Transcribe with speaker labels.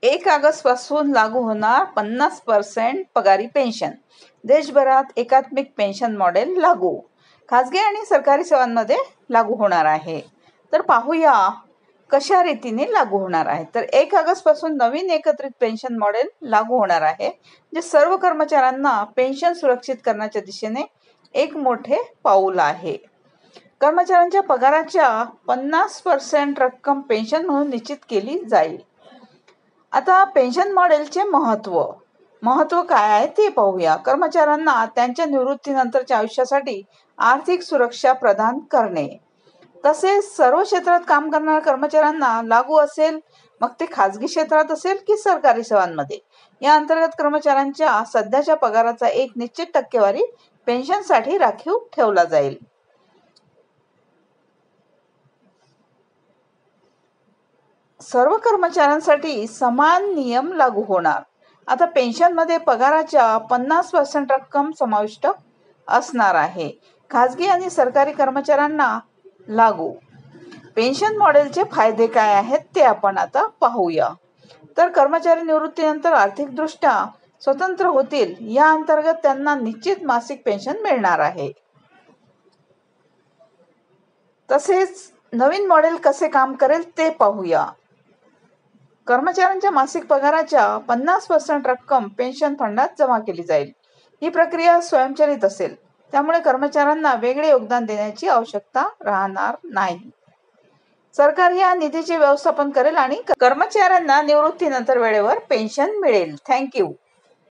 Speaker 1: 1 August पासून लागू होणार 50% पगारी पेन्शन. देशभरात एकात्मिक पेन्शन मॉडेल लागू. खासगी आणि सरकारी सेवांमध्ये लागू होणार आहे. तर पाहूया कशा रीतीने लागू होणार आहे. तर 1 ऑगस्ट पासून नवीन एकत्रित पेन्शन मॉडेल लागू होणार आहे, जे सर्व कर्मचाऱ्यांना पेन्शन सुरक्षित करण्याच्या दिशेने एक मोठे पाऊल आहे. कर्मचाऱ्यांच्या पगाराच्या 50% रक्कम पेन्शन म्हणून निश्चित केली जाईल. आता पेन्शन मॉडेलचे महत्व काय आहे ते पाहूया. कर्मचाऱ्यांना त्यांच्या निवृत्तीनंतरच्या आयुष्यासाठी आर्थिक सुरक्षा प्रदान करणे, तसेच सर्व क्षेत्रात काम करणाऱ्या कर्मचाऱ्यांना लागू असेल, मग ते खाजगी क्षेत्रात असेल की सरकारी सेवांमध्ये. या अंतर्गत कर्मचाऱ्यांच्या सध्याच्या पगाराचा एक निश्चित टक्केवारी पेन्शनसाठी राखीव ठेवला जाईल. सर्व कर्मचाऱ्यांसाठी समान नियम लागू होणार. आता पेन्शनमध्ये पगाराच्या 50% रक्कम समाविष्ट असणार आहे. खाजगी आणि सरकारी कर्मचाऱ्यांना लागू. पेन्शन मॉडेलचे फायदे काय आहेत ते आपण आता पाहूया. तर कर्मचारी निवृत्तीनंतर आर्थिकदृष्ट्या स्वतंत्र होतील. या अंतर्गत त्यांना निश्चित मासिक पेन्शन मिळणार आहे. तसेच नवीन मॉडेल कसे काम करेल ते पाहूया. कर्मचाऱ्यांच्या मासिक पगाराच्या 50% रक्कम पेन्शन फंडात जमा केली जाईल. ही प्रक्रिया स्वयंचलित असेल, त्यामुळे कर्मचाऱ्यांना वेगळे योगदान देण्याची आवश्यकता राहणार नाही. सरकार या निधीचे व्यवस्थापन करेल आणि कर्मचाऱ्यांना निवृत्तीनंतर वेळेवर पेन्शन मिळेल. थँक्यू.